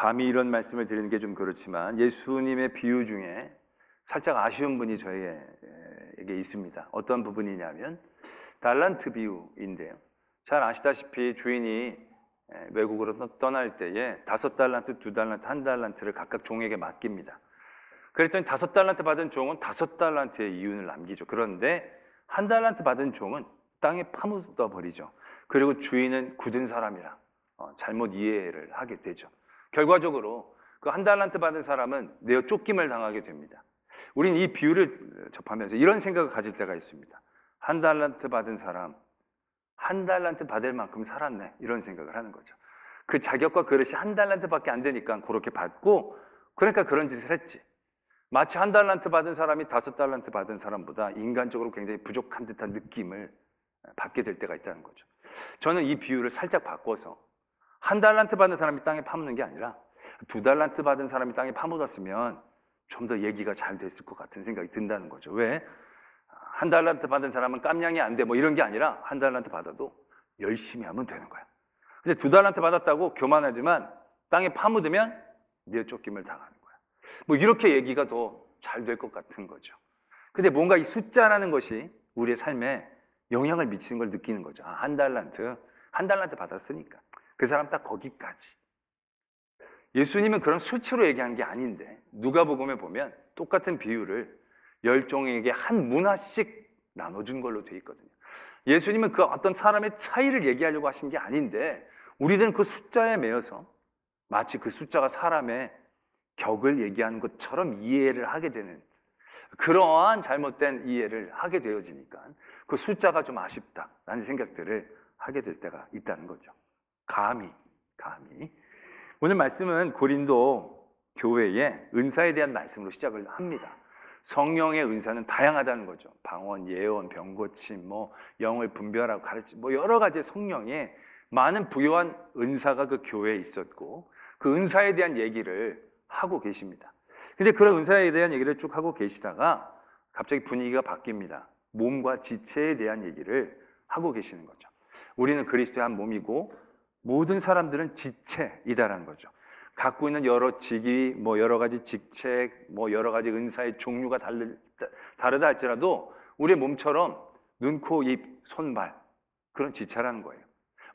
감히 이런 말씀을 드리는 게 좀 그렇지만 예수님의 비유 중에 살짝 아쉬운 분이 저에게 있습니다. 어떤 부분이냐면 달란트 비유인데요. 잘 아시다시피 주인이 외국으로 떠날 때에 5달란트, 2달란트, 1달란트를 각각 종에게 맡깁니다. 그랬더니 5달란트 받은 종은 5달란트의 이윤을 남기죠. 그런데 1달란트 받은 종은 땅에 파묻어 버리죠. 그리고 주인은 굳은 사람이라 잘못 이해를 하게 되죠. 결과적으로 그 1달란트 받은 사람은 내어 쫓김을 당하게 됩니다. 우린 이 비유를 접하면서 이런 생각을 가질 때가 있습니다. 1달란트 받은 사람, 1달란트 받을 만큼 살았네, 이런 생각을 하는 거죠. 그 자격과 그릇이 1달란트밖에 안 되니까 그렇게 받고, 그러니까 그런 짓을 했지. 마치 1달란트 받은 사람이 5달란트 받은 사람보다 인간적으로 굉장히 부족한 듯한 느낌을 받게 될 때가 있다는 거죠. 저는 이 비유를 살짝 바꿔서 1달란트 받은 사람이 땅에 파묻는 게 아니라 2달란트 받은 사람이 땅에 파묻었으면 좀 더 얘기가 잘 됐을 것 같은 생각이 든다는 거죠. 왜? 1달란트 받은 사람은 깜냥이 안 돼, 뭐 이런 게 아니라 1달란트 받아도 열심히 하면 되는 거야. 근데 2달란트 받았다고 교만하지만 땅에 파묻으면 내 쫓김을 당하는 거야. 뭐 이렇게 얘기가 더 잘 될 것 같은 거죠. 근데 뭔가 이 숫자라는 것이 우리의 삶에 영향을 미치는 걸 느끼는 거죠. 1달란트 받았으니까 그 사람 딱 거기까지. 예수님은 그런 수치로 얘기한 게 아닌데 누가복음에 보면 똑같은 비유를 10종에게 한 문화씩 나눠준 걸로 돼 있거든요. 예수님은 그 어떤 사람의 차이를 얘기하려고 하신 게 아닌데 우리들은 그 숫자에 매여서 마치 그 숫자가 사람의 격을 얘기하는 것처럼 이해를 하게 되는, 그러한 잘못된 이해를 하게 되어지니까 그 숫자가 좀 아쉽다라는 생각들을 하게 될 때가 있다는 거죠. 감히 오늘 말씀은 고린도 교회의 은사에 대한 말씀으로 시작을 합니다. 성령의 은사는 다양하다는 거죠. 방언, 예언, 병고침, 영을 분별하고 가르치고 여러 가지 성령의 많은 부요한 은사가 그 교회에 있었고 그 은사에 대한 얘기를 하고 계십니다. 근데 그런 은사에 대한 얘기를 쭉 하고 계시다가 갑자기 분위기가 바뀝니다. 몸과 지체에 대한 얘기를 하고 계시는 거죠. 우리는 그리스도의 한 몸이고 모든 사람들은 지체이다라는 거죠. 갖고 있는 여러 직위, 여러 가지 직책, 여러 가지 은사의 종류가 다르다 할지라도 우리의 몸처럼 눈, 코, 입, 손, 발, 그런 지체라는 거예요.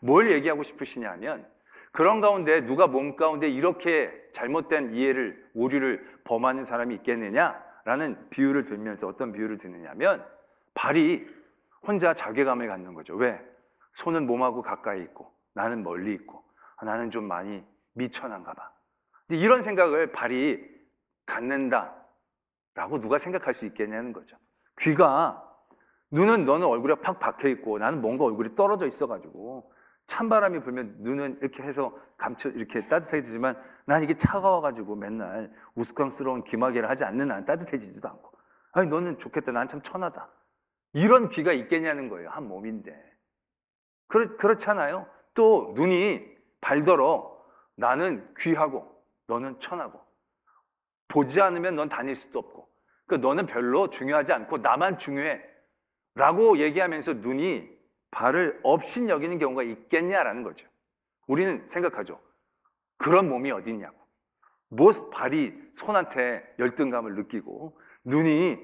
뭘 얘기하고 싶으시냐면 그런 가운데 누가 몸 가운데 이렇게 잘못된 이해를, 오류를 범하는 사람이 있겠느냐라는 비유를 들면서 어떤 비유를 듣느냐면 발이 혼자 자괴감을 갖는 거죠. 왜? 손은 몸하고 가까이 있고 나는 멀리 있고 나는 좀 많이 미천한가 봐. 이런 생각을 발이 갖는다라고 누가 생각할 수 있겠냐는 거죠. 귀가, 너는 얼굴에 팍 박혀 있고 나는 뭔가 얼굴이 떨어져 있어가지고 찬바람이 불면 눈은 이렇게 해서 이렇게 따뜻해지지만 난 이게 차가워가지고 맨날 우스꽝스러운 귀마개를 하지 않는 한 따뜻해지지도 않고, 아니 너는 좋겠다, 난 참 천하다, 이런 귀가 있겠냐는 거예요. 한 몸인데. 그렇잖아요. 또 눈이 발더러 나는 귀하고 너는 천하고 보지 않으면 넌 다닐 수도 없고 너는 별로 중요하지 않고 나만 중요해 라고 얘기하면서 눈이 발을 없인 여기는 경우가 있겠냐라는 거죠. 우리는 생각하죠. 그런 몸이 어디 있냐고. 발이 손한테 열등감을 느끼고 눈이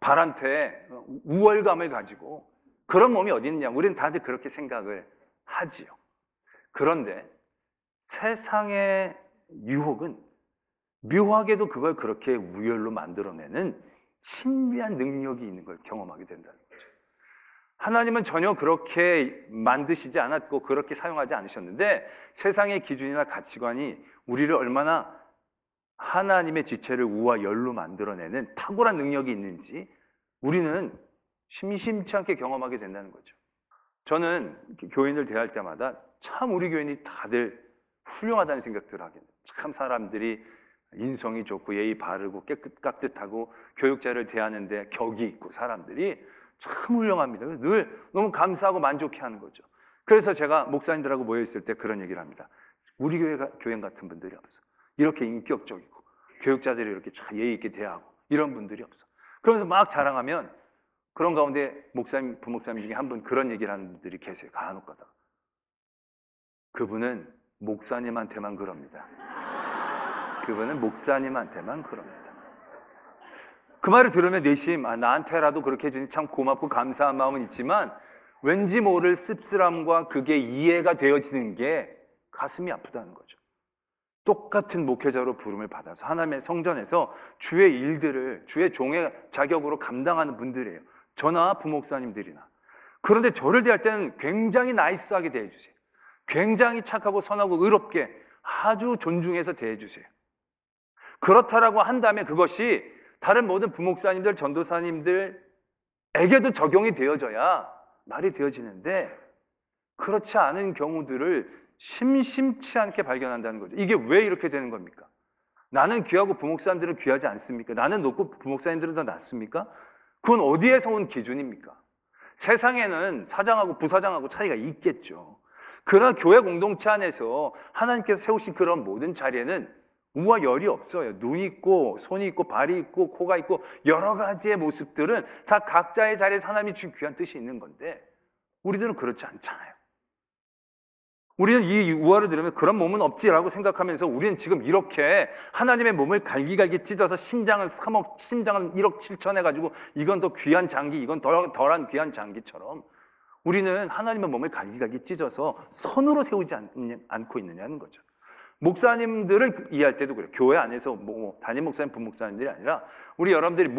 발한테 우월감을 가지고 그런 몸이 어디 있냐고. 우리는 다들 그렇게 생각을 하지요. 그런데 세상의 유혹은 묘하게도 그걸 그렇게 우열로 만들어내는 신비한 능력이 있는 걸 경험하게 된다는 거죠. 하나님은 전혀 그렇게 만드시지 않았고 그렇게 사용하지 않으셨는데 세상의 기준이나 가치관이 우리를 얼마나 하나님의 지체를 우와 열로 만들어내는 탁월한 능력이 있는지 우리는 심심치 않게 경험하게 된다는 거죠. 저는 교인들 대할 때마다 참 우리 교인이 다들 훌륭하다는 생각들을 하게 돼요. 참 사람들이 인성이 좋고 예의 바르고 깍듯하고 교육자를 대하는데 격이 있고 사람들이 참 훌륭합니다. 늘 너무 감사하고 만족해하는 거죠. 그래서 제가 목사님들하고 모여있을 때 그런 얘기를 합니다. 우리 교회 같은 분들이 없어. 이렇게 인격적이고 교육자들이 이렇게 참 예의 있게 대하고 이런 분들이 없어. 그러면서 막 자랑하면 그런 가운데 목사님, 부목사님 중에 한 분 그런 얘기를 하는 분들이 계세요. 간혹 가다가. 그분은 목사님한테만 그럽니다. 그분은 목사님한테만 그럽니다. 그 말을 들으면 내심 나한테라도 그렇게 해주니 참 고맙고 감사한 마음은 있지만 왠지 모를 씁쓸함과 그게 이해가 되어지는 게 가슴이 아프다는 거죠. 똑같은 목회자로 부름을 받아서 하나님의 성전에서 주의 일들을 주의 종의 자격으로 감당하는 분들이에요. 저나 부목사님들이나. 그런데 저를 대할 때는 굉장히 나이스하게 대해주세요. 굉장히 착하고 선하고 의롭게 아주 존중해서 대해주세요. 그렇다라고 한다면 그것이 다른 모든 부목사님들, 전도사님들에게도 적용이 되어져야 말이 되어지는데 그렇지 않은 경우들을 심심치 않게 발견한다는 거죠. 이게 왜 이렇게 되는 겁니까? 나는 귀하고 부목사님들은 귀하지 않습니까? 나는 높고 부목사님들은 더 낮습니까? 그건 어디에서 온 기준입니까? 세상에는 사장하고 부사장하고 차이가 있겠죠. 그러나 교회 공동체 안에서 하나님께서 세우신 그런 모든 자리에는 우와 열이 없어요. 눈이 있고 손이 있고 발이 있고 코가 있고 여러 가지의 모습들은 다 각자의 자리에서 하나님이 주신 귀한 뜻이 있는 건데 우리들은 그렇지 않잖아요. 우리는 이 우화를 들으면 그런 몸은 없지라고 생각하면서 우리는 지금 이렇게 하나님의 몸을 갈기갈기 찢어서 심장은 1억 7천 해가지고 이건 더 귀한 장기, 이건 덜한 귀한 장기처럼 우리는 하나님의 몸을 갈기갈기 찢어서 선으로 세우지 않고 있느냐는 거죠. 목사님들을 이해할 때도 그래요. 교회 안에서 담임 목사님, 부목사님들이 아니라 우리 여러분들이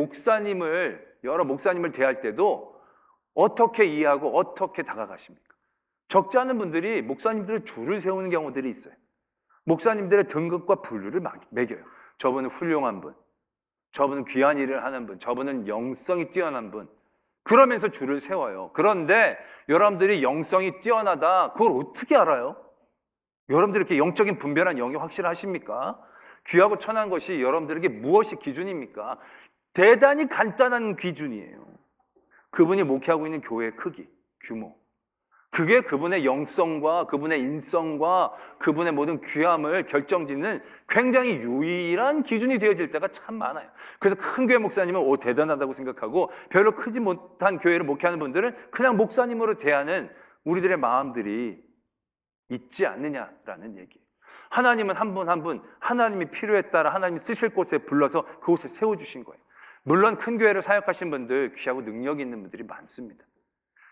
여러 목사님을 대할 때도 어떻게 이해하고 어떻게 다가가십니까? 적지 않은 분들이 목사님들을 줄을 세우는 경우들이 있어요. 목사님들의 등급과 분류를 매겨요. 저분은 훌륭한 분, 저분은 귀한 일을 하는 분, 저분은 영성이 뛰어난 분. 그러면서 줄을 세워요. 그런데 여러분들이 영성이 뛰어나다, 그걸 어떻게 알아요? 여러분들이 이렇게 영적인 분별한 영이 확실하십니까? 귀하고 천한 것이 여러분들에게 무엇이 기준입니까? 대단히 간단한 기준이에요. 그분이 목회하고 있는 교회의 크기, 규모. 그게 그분의 영성과 그분의 인성과 그분의 모든 귀함을 결정짓는 굉장히 유일한 기준이 되어질 때가 참 많아요. 그래서 큰 교회 목사님은 대단하다고 생각하고 별로 크지 못한 교회를 목회하는 분들은 그냥 목사님으로 대하는 우리들의 마음들이 있지 않느냐라는 얘기예요. 하나님은 한 분 한 분 하나님이 필요에 따라 하나님이 쓰실 곳에 불러서 그곳에 세워주신 거예요. 물론 큰 교회를 사역하신 분들 귀하고 능력 있는 분들이 많습니다.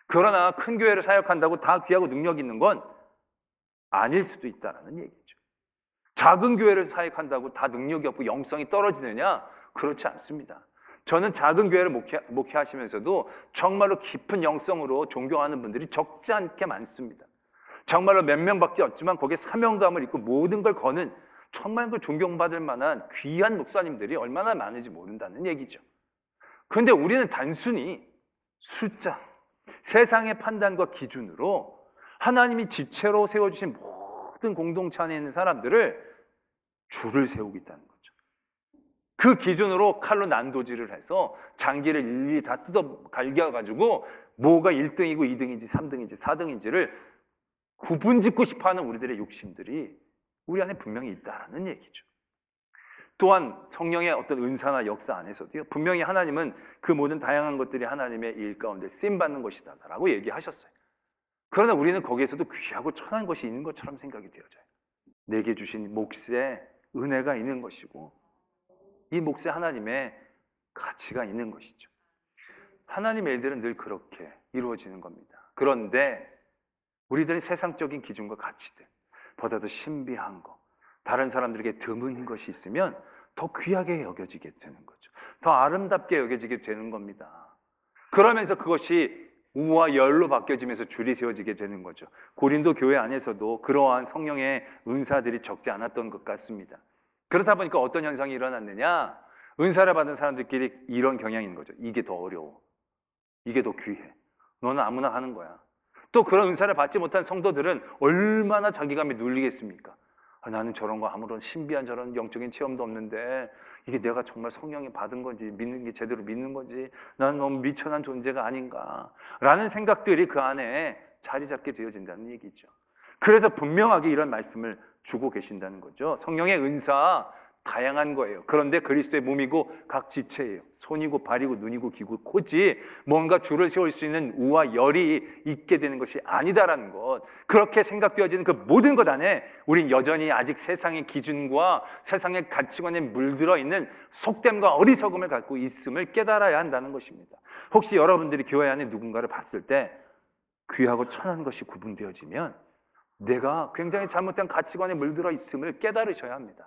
그러나 큰 교회를 사역한다고 다 귀하고 능력 있는 건 아닐 수도 있다는 얘기죠. 작은 교회를 사역한다고 다 능력이 없고 영성이 떨어지느냐? 그렇지 않습니다. 저는 작은 교회를 목회하시면서도 정말로 깊은 영성으로 존경하는 분들이 적지 않게 많습니다. 정말로 몇 명밖에 없지만 거기에 사명감을 입고 모든 걸 거는 정말 그 존경받을 만한 귀한 목사님들이 얼마나 많은지 모른다는 얘기죠. 그런데 우리는 단순히 숫자, 세상의 판단과 기준으로 하나님이 지체로 세워주신 모든 공동체 안에 있는 사람들을 줄을 세우고 있다는 거죠. 그 기준으로 칼로 난도질을 해서 장기를 일일이 다 뜯어 갈겨가지고 뭐가 1등이고 2등인지 3등인지 4등인지를 구분짓고 싶어하는 우리들의 욕심들이 우리 안에 분명히 있다는 얘기죠. 또한 성령의 어떤 은사나 역사 안에서도요, 분명히 하나님은 그 모든 다양한 것들이 하나님의 일 가운데 쓰임받는 것이다 라고 얘기하셨어요. 그러나 우리는 거기에서도 귀하고 천한 것이 있는 것처럼 생각이 되어져요. 내게 주신 몫에 은혜가 있는 것이고 이 몫에 하나님의 가치가 있는 것이죠. 하나님의 일들은 늘 그렇게 이루어지는 겁니다. 그런데 우리들의 세상적인 기준과 가치들 보다도 신비한 거, 다른 사람들에게 드문 것이 있으면 더 귀하게 여겨지게 되는 거죠. 더 아름답게 여겨지게 되는 겁니다. 그러면서 그것이 우와 열로 바뀌어지면서 줄이 세워지게 되는 거죠. 고린도 교회 안에서도 그러한 성령의 은사들이 적지 않았던 것 같습니다. 그렇다 보니까 어떤 현상이 일어났느냐? 은사를 받은 사람들끼리 이런 경향이 있는 거죠. 이게 더 어려워. 이게 더 귀해. 너는 아무나 하는 거야. 또 그런 은사를 받지 못한 성도들은 얼마나 자기감이 눌리겠습니까? 나는 저런 거 아무런 신비한 저런 영적인 체험도 없는데 이게 내가 정말 성령이 받은 건지 믿는 게 제대로 믿는 건지 나는 너무 미천한 존재가 아닌가 라는 생각들이 그 안에 자리 잡게 되어진다는 얘기죠. 그래서 분명하게 이런 말씀을 주고 계신다는 거죠. 성령의 은사 다양한 거예요. 그런데 그리스도의 몸이고 각 지체예요. 손이고 발이고 눈이고 귀고 코지 뭔가 줄을 세울 수 있는 우와 열이 있게 되는 것이 아니다라는 것. 그렇게 생각되어지는 그 모든 것 안에 우린 여전히 아직 세상의 기준과 세상의 가치관에 물들어 있는 속됨과 어리석음을 갖고 있음을 깨달아야 한다는 것입니다. 혹시 여러분들이 교회 안에 누군가를 봤을 때 귀하고 천한 것이 구분되어지면 내가 굉장히 잘못된 가치관에 물들어 있음을 깨달으셔야 합니다.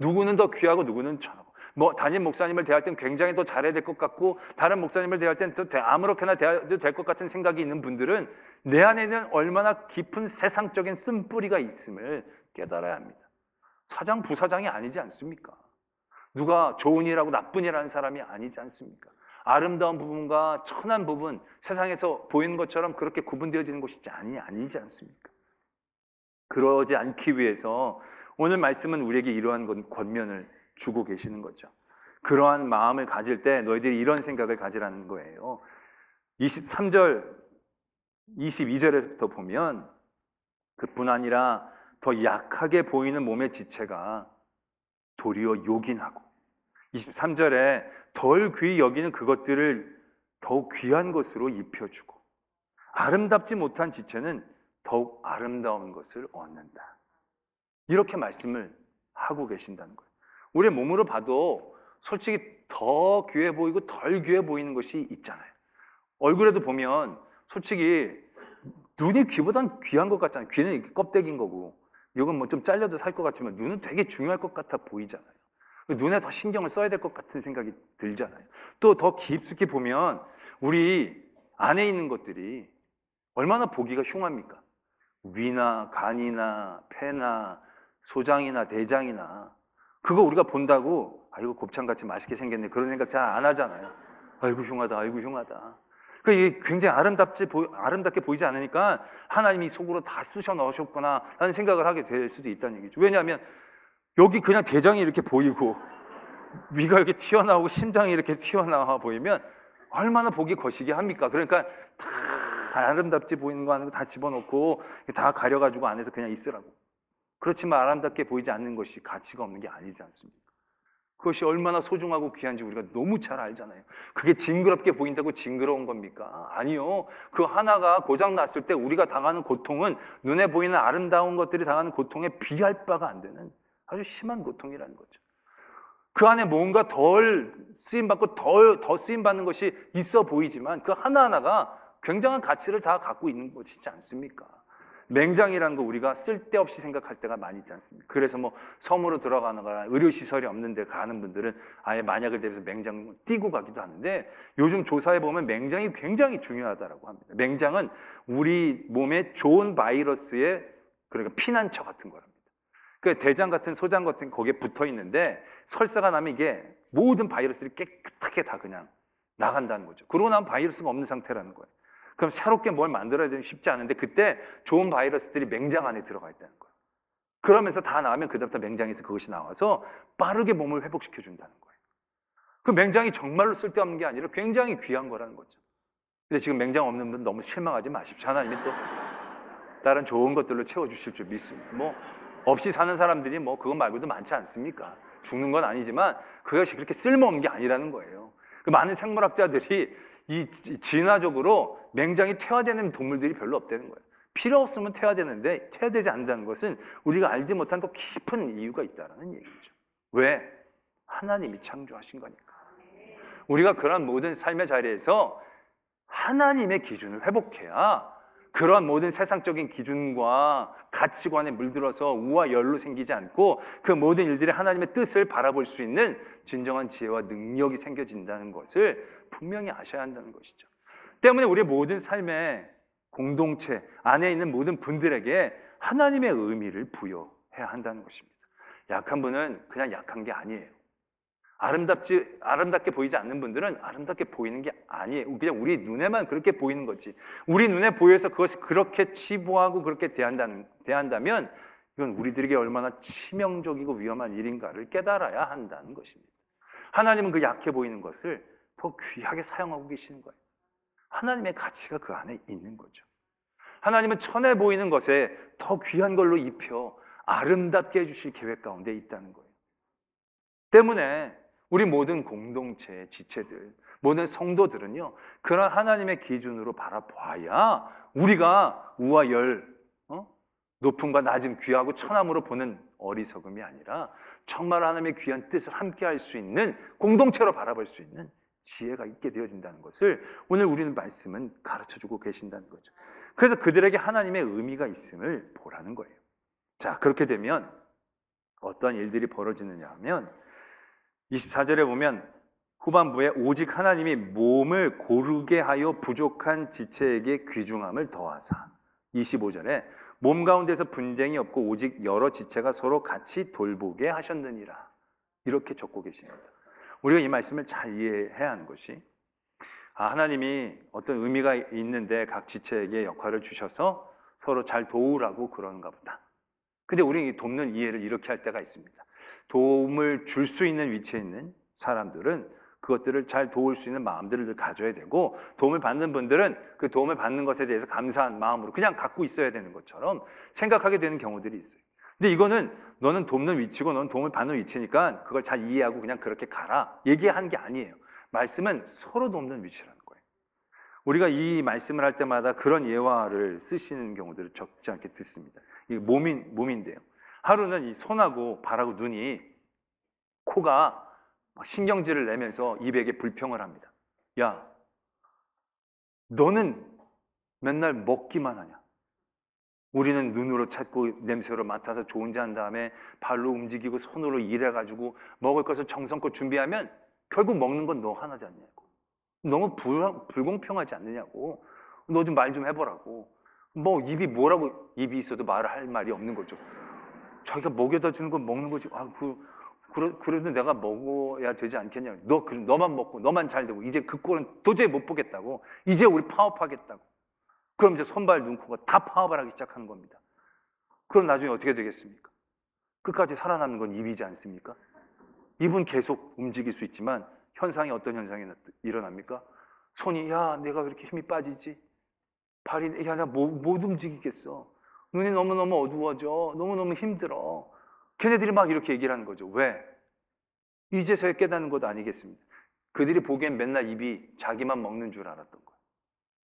누구는 더 귀하고 누구는 천하고, 담임 목사님을 대할 땐 굉장히 더 잘해야 될 것 같고 다른 목사님을 대할 땐 또 아무렇게나 대해도 될 것 같은 생각이 있는 분들은 내 안에는 얼마나 깊은 세상적인 쓴뿌리가 있음을 깨달아야 합니다. 사장 부사장이 아니지 않습니까? 누가 좋은 일하고 나쁜 일하는 사람이 아니지 않습니까? 아름다운 부분과 천한 부분, 세상에서 보이는 것처럼 그렇게 구분되어지는 것이 아니지 않습니까? 그러지 않기 위해서 오늘 말씀은 우리에게 이러한 권면을 주고 계시는 거죠. 그러한 마음을 가질 때 너희들이 이런 생각을 가지라는 거예요. 23절, 22절에서부터 보면 그뿐 아니라 더 약하게 보이는 몸의 지체가 도리어 요긴하고 23절에 덜 귀히 여기는 그것들을 더욱 귀한 것으로 입혀주고 아름답지 못한 지체는 더욱 아름다운 것을 얻는다. 이렇게 말씀을 하고 계신다는 거예요. 우리의 몸으로 봐도 솔직히 더 귀해 보이고 덜 귀해 보이는 것이 있잖아요. 얼굴에도 보면 솔직히 눈이 귀보단 귀한 것 같잖아요. 귀는 이렇게 껍데기인 거고 이건 뭐 좀 잘려도 살 것 같지만 눈은 되게 중요할 것 같아 보이잖아요. 눈에 더 신경을 써야 될 것 같은 생각이 들잖아요. 또 더 깊숙이 보면 우리 안에 있는 것들이 얼마나 보기가 흉합니까? 위나 간이나 폐나 소장이나 대장이나 그거 우리가 본다고 이거 곱창같이 맛있게 생겼네 그런 생각 잘 안 하잖아요. 아이고 흉하다 아이고 흉하다. 이게 굉장히 아름답게 보이지 않으니까 하나님이 속으로 다 쑤셔 넣으셨구나 라는 생각을 하게 될 수도 있다는 얘기죠. 왜냐하면 여기 그냥 대장이 이렇게 보이고 위가 이렇게 튀어나오고 심장이 이렇게 튀어나와 보이면 얼마나 보기 거시기 합니까? 그러니까 다 아름답지 보이는 거 하는 거 다 집어넣고 다 가려가지고 안에서 그냥 있으라고. 그렇지만 아름답게 보이지 않는 것이 가치가 없는 게 아니지 않습니까? 그것이 얼마나 소중하고 귀한지 우리가 너무 잘 알잖아요. 그게 징그럽게 보인다고 징그러운 겁니까? 아니요. 그 하나가 고장 났을 때 우리가 당하는 고통은 눈에 보이는 아름다운 것들이 당하는 고통에 비할 바가 안 되는 아주 심한 고통이라는 거죠. 그 안에 뭔가 덜 쓰임받고 더 쓰임받는 것이 있어 보이지만 그 하나하나가 굉장한 가치를 다 갖고 있는 것이지 않습니까? 맹장이라는 거 우리가 쓸데없이 생각할 때가 많이 있지 않습니까? 그래서 뭐 섬으로 들어가는 거나 의료시설이 없는 데 가는 분들은 아예 만약을 대비해서 맹장을 띄고 가기도 하는데 요즘 조사해 보면 맹장이 굉장히 중요하다고 합니다. 맹장은 우리 몸에 좋은 바이러스의 그러니까 피난처 같은 거랍니다. 그 대장 같은 소장 같은 거기에 붙어 있는데 설사가 나면 이게 모든 바이러스들이 깨끗하게 다 그냥 나간다는 거죠. 그러고 나면 바이러스가 없는 상태라는 거예요. 그럼 새롭게 뭘 만들어야 되는 쉽지 않은데 그때 좋은 바이러스들이 맹장 안에 들어가 있다는 거예요. 그러면서 다 나오면 그다음부터 맹장에서 그것이 나와서 빠르게 몸을 회복시켜 준다는 거예요. 그 맹장이 정말로 쓸데없는 게 아니라 굉장히 귀한 거라는 거죠. 근데 지금 맹장 없는 분 너무 실망하지 마십시오. 하나님이 또 다른 좋은 것들로 채워주실 줄 믿습니다. 뭐 없이 사는 사람들이 뭐 그것 말고도 많지 않습니까? 죽는 건 아니지만 그것이 그렇게 쓸모없는 게 아니라는 거예요. 그 많은 생물학자들이 이 진화적으로 맹장이 퇴화되는 동물들이 별로 없다는 거예요. 필요 없으면 퇴화되는데 퇴화되지 않는다는 것은 우리가 알지 못한 더 깊은 이유가 있다는 얘기죠. 왜? 하나님이 창조하신 거니까. 우리가 그런 모든 삶의 자리에서 하나님의 기준을 회복해야 그러한 모든 세상적인 기준과 가치관에 물들어서 우와 열로 생기지 않고 그 모든 일들이 하나님의 뜻을 바라볼 수 있는 진정한 지혜와 능력이 생겨진다는 것을 분명히 아셔야 한다는 것이죠. 때문에 우리의 모든 삶의 공동체 안에 있는 모든 분들에게 하나님의 의미를 부여해야 한다는 것입니다. 약한 분은 그냥 약한 게 아니에요. 아름답게 보이지 않는 분들은 아름답게 보이는 게 아니에요. 그냥 우리 눈에만 그렇게 보이는 거지. 우리 눈에 보여서 그것을 그렇게 치부하고 그렇게 대한다면 이건 우리들에게 얼마나 치명적이고 위험한 일인가를 깨달아야 한다는 것입니다. 하나님은 그 약해 보이는 것을 더 귀하게 사용하고 계시는 거예요. 하나님의 가치가 그 안에 있는 거죠. 하나님은 천해 보이는 것에 더 귀한 걸로 입혀 아름답게 해주실 계획 가운데 있다는 거예요. 때문에 우리 모든 공동체, 지체들, 모든 성도들은요, 그런 하나님의 기준으로 바라봐야 우리가 우와 열, 높음과 낮음, 귀하고 천함으로 보는 어리석음이 아니라 정말 하나님의 귀한 뜻을 함께 할 수 있는 공동체로 바라볼 수 있는 지혜가 있게 되어진다는 것을 오늘 우리는 말씀은 가르쳐주고 계신다는 거죠. 그래서 그들에게 하나님의 의미가 있음을 보라는 거예요. 자, 그렇게 되면 어떤 일들이 벌어지느냐 하면 24절에 보면 후반부에 오직 하나님이 몸을 고르게 하여 부족한 지체에게 귀중함을 더하사, 25절에 몸 가운데서 분쟁이 없고 오직 여러 지체가 서로 같이 돌보게 하셨느니라, 이렇게 적고 계십니다. 우리가 이 말씀을 잘 이해해야 하는 것이, 하나님이 어떤 의미가 있는데 각 지체에게 역할을 주셔서 서로 잘 도우라고 그러는가 보다. 근데 우리는 이 돕는 이해를 이렇게 할 때가 있습니다. 도움을 줄 수 있는 위치에 있는 사람들은 그것들을 잘 도울 수 있는 마음들을 가져야 되고, 도움을 받는 분들은 그 도움을 받는 것에 대해서 감사한 마음으로 그냥 갖고 있어야 되는 것처럼 생각하게 되는 경우들이 있어요. 근데 이거는 너는 돕는 위치고 너는 도움을 받는 위치니까 그걸 잘 이해하고 그냥 그렇게 가라, 얘기한 게 아니에요. 말씀은 서로 돕는 위치라는 거예요. 우리가 이 말씀을 할 때마다 그런 예화를 쓰시는 경우들을 적지 않게 듣습니다. 이게 몸인데요. 하루는 이 손하고 발하고 눈이, 코가 신경질을 내면서 입에게 불평을 합니다. 야, 너는 맨날 먹기만 하냐? 우리는 눈으로 찾고 냄새로 맡아서 좋은지 한 다음에 발로 움직이고 손으로 일해가지고 먹을 것을 정성껏 준비하면 결국 먹는 건 너 하나지 않냐고. 너무 불공평하지 않느냐고. 너 좀 말 좀 해보라고. 뭐 입이 뭐라고, 입이 있어도 말을 할 말이 없는 거죠. 자기가 먹여다 주는 건 먹는 거지. 그래도 내가 먹어야 되지 않겠냐. 너만 먹고 너만 잘 되고 이제 그 꼴은 도저히 못 보겠다고. 이제 우리 파업하겠다고. 그럼 이제 손발 눈코가 다 파업을 하기 시작하는 겁니다. 그럼 나중에 어떻게 되겠습니까? 끝까지 살아남는 건 입이지 않습니까? 입은 계속 움직일 수 있지만 현상이 어떤 현상이 일어납니까? 손이, 야, 내가 왜 이렇게 힘이 빠지지? 발이, 야, 나 못 움직이겠어. 눈이 너무너무 어두워져. 너무너무 힘들어. 걔네들이 막 이렇게 얘기를 하는 거죠. 왜? 이제서야 깨닫는 것 아니겠습니까? 그들이 보기엔 맨날 입이 자기만 먹는 줄 알았던 거예요.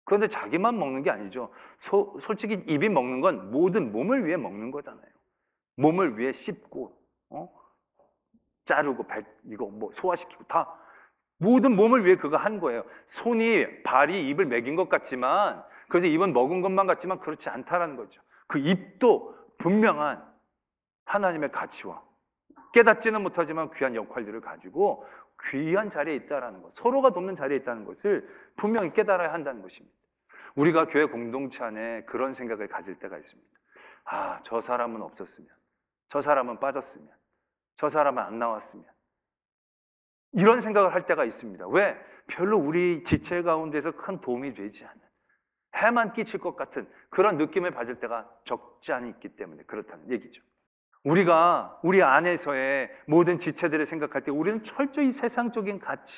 그런데 자기만 먹는 게 아니죠. 솔직히 입이 먹는 건 모든 몸을 위해 먹는 거잖아요. 몸을 위해 씹고, 자르고, 이거 뭐 소화시키고 다 모든 몸을 위해 그거 한 거예요. 손이, 발이 입을 먹인 것 같지만, 그래서 입은 먹은 것만 같지만 그렇지 않다라는 거죠. 그 입도 분명한 하나님의 가치와 깨닫지는 못하지만 귀한 역할들을 가지고 귀한 자리에 있다는 것, 서로가 돕는 자리에 있다는 것을 분명히 깨달아야 한다는 것입니다. 우리가 교회 공동체 안에 그런 생각을 가질 때가 있습니다. 저 사람은 없었으면, 저 사람은 빠졌으면, 저 사람은 안 나왔으면, 이런 생각을 할 때가 있습니다. 왜? 별로 우리 지체 가운데서 큰 도움이 되지 않는, 해만 끼칠 것 같은 그런 느낌을 받을 때가 적지 않이 있기 때문에 그렇다는 얘기죠. 우리가 우리 안에서의 모든 지체들을 생각할 때 우리는 철저히 세상적인 가치,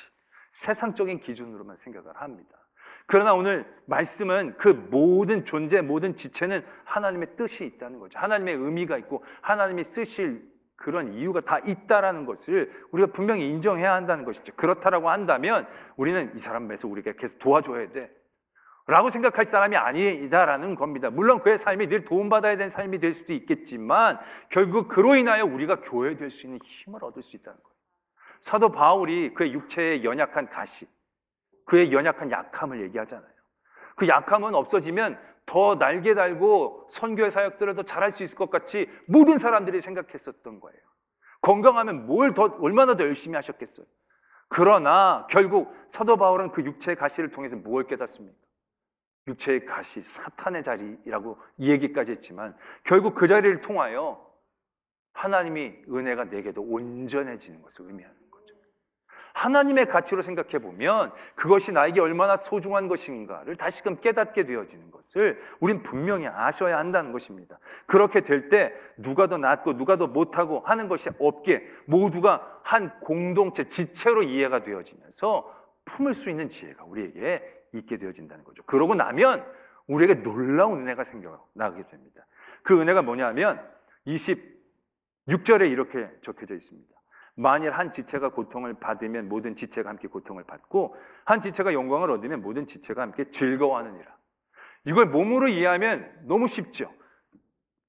세상적인 기준으로만 생각을 합니다. 그러나 오늘 말씀은 그 모든 존재, 모든 지체는 하나님의 뜻이 있다는 거죠. 하나님의 의미가 있고 하나님이 쓰실 그런 이유가 다 있다라는 것을 우리가 분명히 인정해야 한다는 것이죠. 그렇다라고 한다면 우리는 이 사람에서 우리가 계속 도와줘야 돼 라고 생각할 사람이 아니다라는 겁니다. 물론 그의 삶이 늘 도움받아야 되는 삶이 될 수도 있겠지만 결국 그로 인하여 우리가 교회될 수 있는 힘을 얻을 수 있다는 거예요. 사도 바울이 그의 육체의 연약한 가시, 그의 연약한 약함을 얘기하잖아요. 그 약함은 없어지면 더 날개 달고 선교의 사역들을 더 잘할 수 있을 것 같이 모든 사람들이 생각했었던 거예요. 건강하면 얼마나 더 열심히 하셨겠어요. 그러나 결국 사도 바울은 그 육체의 가시를 통해서 뭘 깨닫습니까? 육체의 가시, 사탄의 자리라고 얘기까지 했지만 결국 그 자리를 통하여 하나님이 은혜가 내게도 온전해지는 것을 의미하는 거죠. 하나님의 가치로 생각해 보면 그것이 나에게 얼마나 소중한 것인가를 다시금 깨닫게 되어지는 것을 우린 분명히 아셔야 한다는 것입니다. 그렇게 될 때 누가 더 낫고 누가 더 못하고 하는 것이 없게 모두가 한 공동체, 지체로 이해가 되어지면서 품을 수 있는 지혜가 우리에게 있게 되어진다는 거죠. 그러고 나면 우리에게 놀라운 은혜가 생겨나게 됩니다. 그 은혜가 뭐냐면 26절에 이렇게 적혀져 있습니다. 만일 한 지체가 고통을 받으면 모든 지체가 함께 고통을 받고 한 지체가 영광을 얻으면 모든 지체가 함께 즐거워하느니라. 이걸 몸으로 이해하면 너무 쉽죠.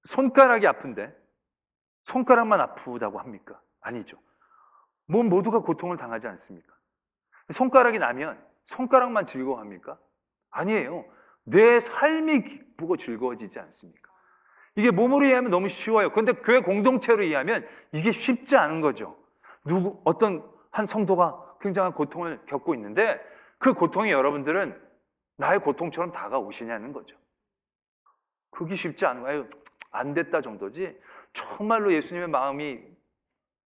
손가락이 아픈데 손가락만 아프다고 합니까? 아니죠. 몸 모두가 고통을 당하지 않습니까? 손가락이 나면 손가락만 즐거워합니까? 아니에요. 내 삶이 기쁘고 즐거워지지 않습니까? 이게 몸으로 이해하면 너무 쉬워요. 그런데 교회 공동체로 이해하면 이게 쉽지 않은 거죠. 어떤 한 성도가 굉장한 고통을 겪고 있는데 그 고통이 여러분들은 나의 고통처럼 다가오시냐는 거죠. 그게 쉽지 않아요. 안 됐다 정도지 정말로 예수님의 마음이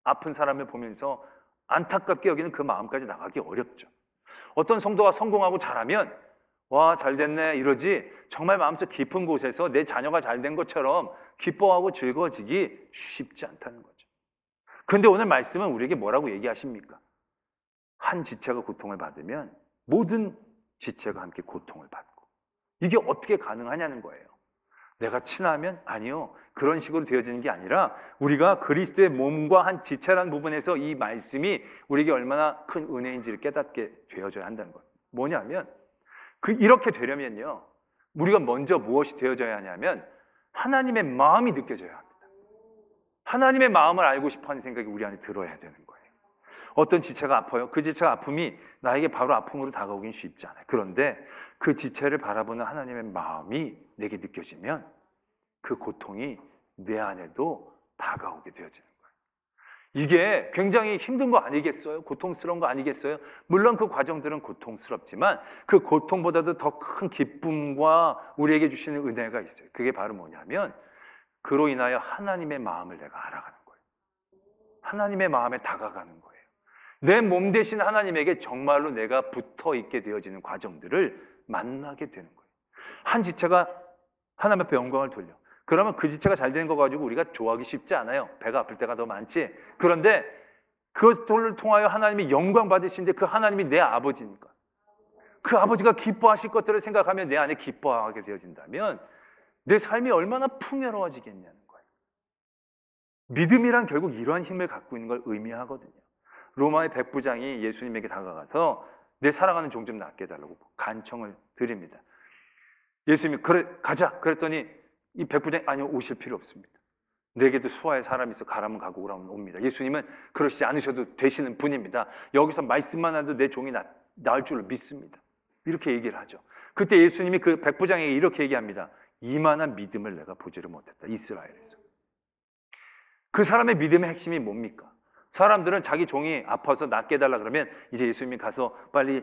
아픈 사람을 보면서 안타깝게 여기는 그 마음까지 나가기 어렵죠. 어떤 성도가 성공하고 잘하면 와, 잘 됐네 이러지 정말 마음속 깊은 곳에서 내 자녀가 잘 된 것처럼 기뻐하고 즐거워지기 쉽지 않다는 거죠. 그런데 오늘 말씀은 우리에게 뭐라고 얘기하십니까? 한 지체가 고통을 받으면 모든 지체가 함께 고통을 받고 이게 어떻게 가능하냐는 거예요. 내가 친하면? 아니요. 그런 식으로 되어지는 게 아니라 우리가 그리스도의 몸과 한 지체라는 부분에서 이 말씀이 우리에게 얼마나 큰 은혜인지를 깨닫게 되어져야 한다는 거예요. 뭐냐면 이렇게 되려면요. 우리가 먼저 무엇이 되어져야 하냐면 하나님의 마음이 느껴져야 합니다. 하나님의 마음을 알고 싶어하는 생각이 우리 안에 들어야 되는 거예요. 어떤 지체가 아파요. 그 지체가 아픔이 나에게 바로 아픔으로 다가오긴 쉽지 않아요. 그런데 그 지체를 바라보는 하나님의 마음이 내게 느껴지면 그 고통이 내 안에도 다가오게 되어지는 거예요. 이게 굉장히 힘든 거 아니겠어요? 고통스러운 거 아니겠어요? 물론 그 과정들은 고통스럽지만 그 고통보다도 더 큰 기쁨과 우리에게 주시는 은혜가 있어요. 그게 바로 뭐냐면 그로 인하여 하나님의 마음을 내가 알아가는 거예요. 하나님의 마음에 다가가는 거예요. 내 몸 대신 하나님에게 정말로 내가 붙어 있게 되어지는 과정들을 만나게 되는 거예요. 한 지체가 하나님 앞에 영광을 돌려. 그러면 그 지체가 잘 되는 거 가지고 우리가 좋아하기 쉽지 않아요. 배가 아플 때가 더 많지. 그런데 그것을 통하여 하나님이 영광 받으시는데 그 하나님이 내 아버지니까. 그 아버지가 기뻐하실 것들을 생각하면 내 안에 기뻐하게 되어진다면 내 삶이 얼마나 풍요로워지겠냐는 거예요. 믿음이란 결국 이러한 힘을 갖고 있는 걸 의미하거든요. 로마의 백부장이 예수님에게 다가가서 내 사랑하는 종 좀 낫게 해달라고 간청을 드립니다. 예수님이 그래 가자 그랬더니 이 백부장이 아니요 오실 필요 없습니다. 내게도 수하의 사람이 있어 가라면 가고 오라면 옵니다. 예수님은 그러시지 않으셔도 되시는 분입니다. 여기서 말씀만 해도 내 종이 나을 줄로 믿습니다. 이렇게 얘기를 하죠. 그때 예수님이 그 백부장에게 이렇게 얘기합니다. 이만한 믿음을 내가 보지를 못했다. 이스라엘에서. 그 사람의 믿음의 핵심이 뭡니까? 사람들은 자기 종이 아파서 낫게 해달라 그러면 이제 예수님이 가서 빨리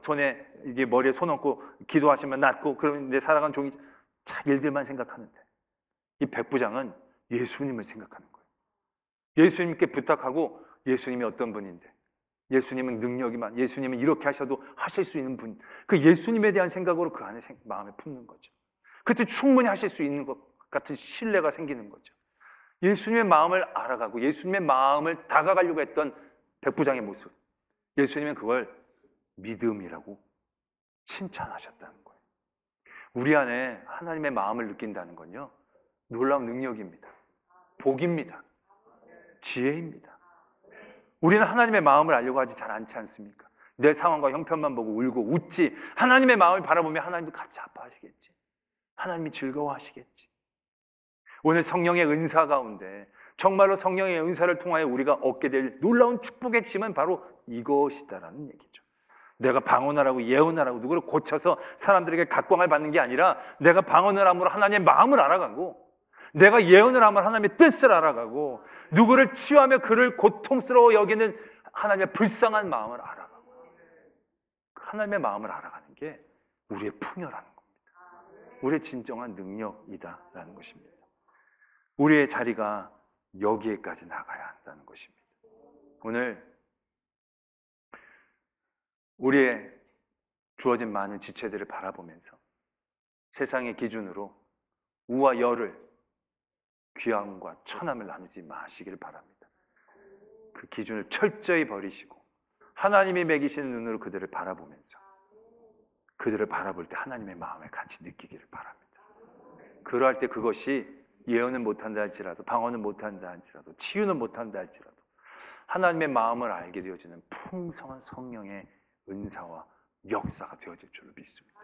손에 이게 머리에 손 얹고 기도하시면 낫고 그러면 내 사랑하는 종이 자기 일들만 생각하는데 이 백부장은 예수님을 생각하는 거예요. 예수님께 부탁하고 예수님이 어떤 분인데 예수님은 능력이 예수님은 이렇게 하셔도 하실 수 있는 분. 그 예수님에 대한 생각으로 그 안에 마음에 품는 거죠. 그때 충분히 하실 수 있는 것 같은 신뢰가 생기는 거죠. 예수님의 마음을 알아가고 예수님의 마음을 다가가려고 했던 백부장의 모습. 예수님은 그걸 믿음이라고 칭찬하셨다는 거예요. 우리 안에 하나님의 마음을 느낀다는 건요. 놀라운 능력입니다. 복입니다. 지혜입니다. 우리는 하나님의 마음을 알려고 하지 잘 않지 않습니까? 내 상황과 형편만 보고 울고 웃지. 하나님의 마음을 바라보면 하나님도 같이 아파하시겠지. 하나님이 즐거워하시겠지. 오늘 성령의 은사 가운데 정말로 성령의 은사를 통하여 우리가 얻게 될 놀라운 축복의 핵심은 바로 이것이다라는 얘기죠. 내가 방언하라고 예언하라고 누구를 고쳐서 사람들에게 각광을 받는 게 아니라 내가 방언을 함으로 하나님의 마음을 알아가고 내가 예언을 하면 하나님의 뜻을 알아가고 누구를 치유하며 그를 고통스러워 여기는 하나님의 불쌍한 마음을 알아가고 하나님의 마음을 알아가는 게 우리의 풍요라는 겁니다. 우리의 진정한 능력이다라는 것입니다. 우리의 자리가 여기에까지 나가야 한다는 것입니다. 오늘 우리의 주어진 많은 지체들을 바라보면서 세상의 기준으로 우와 열을 귀함과 천함을 나누지 마시기를 바랍니다. 그 기준을 철저히 버리시고 하나님이 매기시는 눈으로 그들을 바라보면서 그들을 바라볼 때 하나님의 마음을 같이 느끼기를 바랍니다. 그러할 때 그것이 예언은 못한다 할지라도 방언은 못한다 할지라도 치유는 못한다 할지라도 하나님의 마음을 알게 되어지는 풍성한 성령의 은사와 역사가 되어질 줄로 믿습니다.